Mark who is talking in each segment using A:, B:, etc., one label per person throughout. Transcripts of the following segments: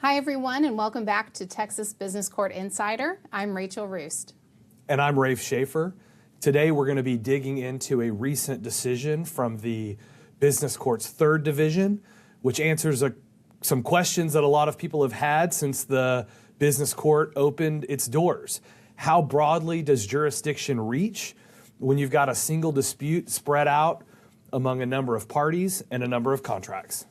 A: Hi, everyone, and welcome back to Texas Business Court Insider. I'm Rachel Roosth.
B: And I'm Rafe Schaefer. Today we're going to be digging into a recent decision from the Business Court's third division, which answers some questions that a lot of people have had since the Business Court opened its doors. How broadly does jurisdiction reach when you've got a single dispute spread out among a number of parties and a number of contracts?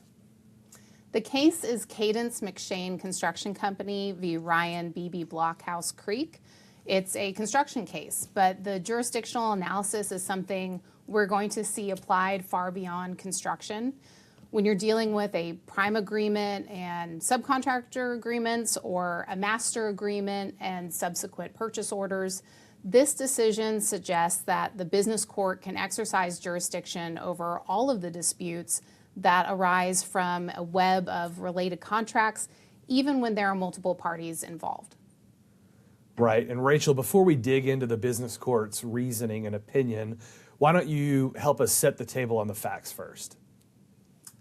A: The case is Cadence McShane Construction Company v. Ryan B.B. Blockhouse Creek. It's a construction case, but the jurisdictional analysis is something we're going to see applied far beyond construction. When you're dealing with a prime agreement and subcontractor agreements or a master agreement and subsequent purchase orders, this decision suggests that the business court can exercise jurisdiction over all of the disputes that arise from a web of related contracts, even when there are multiple parties involved.
B: Right, and Rachel, before we dig into the business court's reasoning and opinion, why don't you help us set the table on the facts first?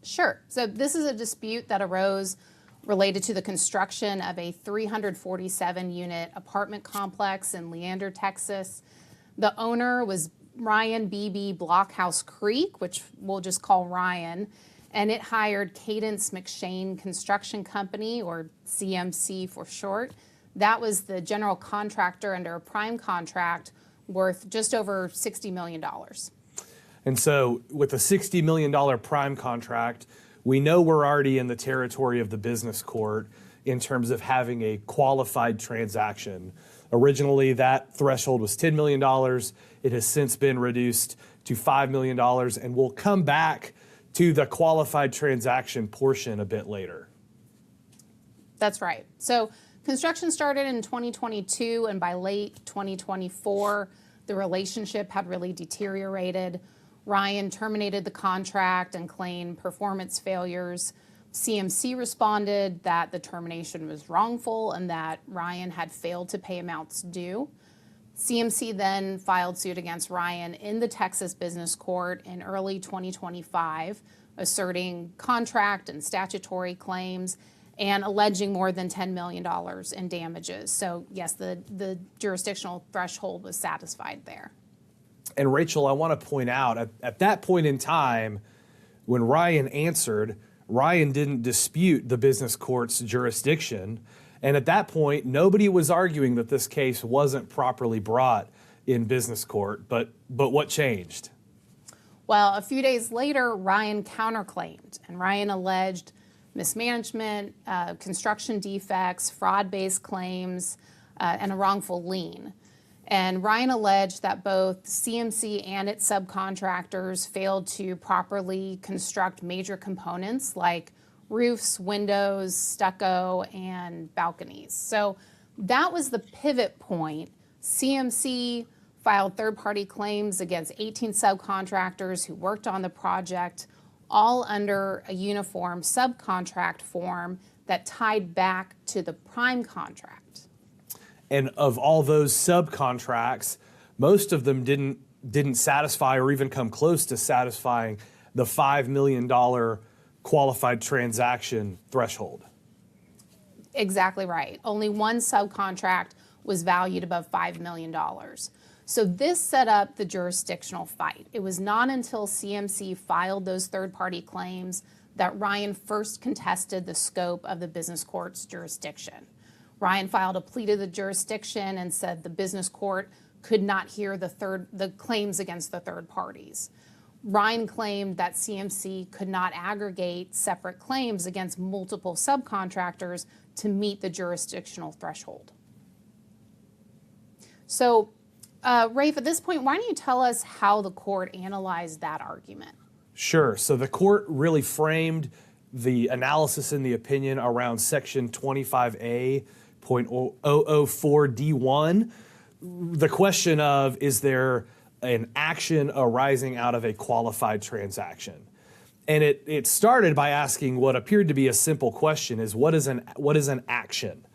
A: Sure, so this is a dispute that arose related to the construction of a 347-unit apartment complex in Leander, Texas. The owner was Ryan B.B. Blockhouse Creek, which we'll just call Ryan, and it hired Cadence McShane Construction Company, or CMC for short. That was the general contractor under a prime contract worth just over $60 million.
B: And so with a $60 million prime contract, we know we're already in the territory of the business court in terms of having a qualified transaction. Originally, that threshold was $10 million. It has since been reduced to $5 million, and we'll come back to the qualified transaction portion a bit later.
A: That's right. So construction started in 2022, and by late 2024, the relationship had really deteriorated. Ryan terminated the contract and claimed performance failures. CMC responded that the termination was wrongful and that Ryan had failed to pay amounts due. CMC then filed suit against Ryan in the Texas Business Court in early 2025, asserting contract and statutory claims and alleging more than $10 million in damages. So yes, the jurisdictional threshold was satisfied there.
B: And Rachel, I want to point out, at that point in time, when Ryan answered, Ryan didn't dispute the business court's jurisdiction. And at that point, nobody was arguing that this case wasn't properly brought in business court. But what changed?
A: Well, a few days later, Ryan counterclaimed, and Ryan alleged mismanagement, construction defects, fraud-based claims, and a wrongful lien. And Ryan alleged that both CMC and its subcontractors failed to properly construct major components like roofs, windows, stucco, and balconies. So that was the pivot point. CMC filed third-party claims against 18 subcontractors who worked on the project, all under a uniform subcontract form that tied back to the prime contract.
B: And of all those subcontracts, most of them didn't satisfy or even come close to satisfying the $5 million qualified transaction threshold.
A: Exactly right. Only one subcontract was valued above $5 million. So this set up the jurisdictional fight. It was not until CMC filed those third-party claims that Ryan first contested the scope of the business court's jurisdiction. Ryan filed a plea to the jurisdiction and said the business court could not hear the claims against the third parties. Ryan claimed that CMC could not aggregate separate claims against multiple subcontractors to meet the jurisdictional threshold. So, Rafe, at this point, why don't you tell us how the court analyzed that argument?
B: Sure. So the court really framed the analysis and the opinion around Section 25A.004D1. The question of, is there an action arising out of a qualified transaction? And it started by asking what appeared to be a simple question: is what is an action?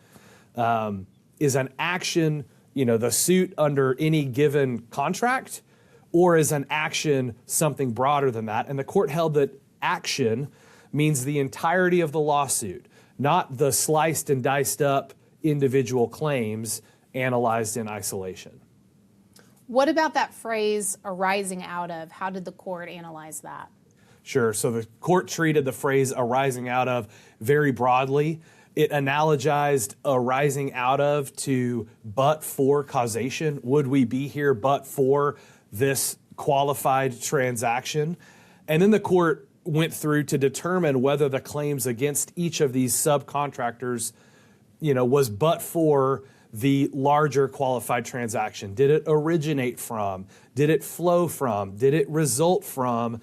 B: Is an action, the suit under any given contract, or is an action something broader than that? And the court held that action means the entirety of the lawsuit, not the sliced and diced up individual claims analyzed in isolation.
A: What about that phrase arising out of? How did the court analyze that?
B: Sure. So the court treated the phrase arising out of very broadly. It analogized arising out of to but for causation. Would we be here but for this qualified transaction? And then the court went through to determine whether the claims against each of these subcontractors, was but for the larger qualified transaction. Did it originate from? Did it flow from? Did it result from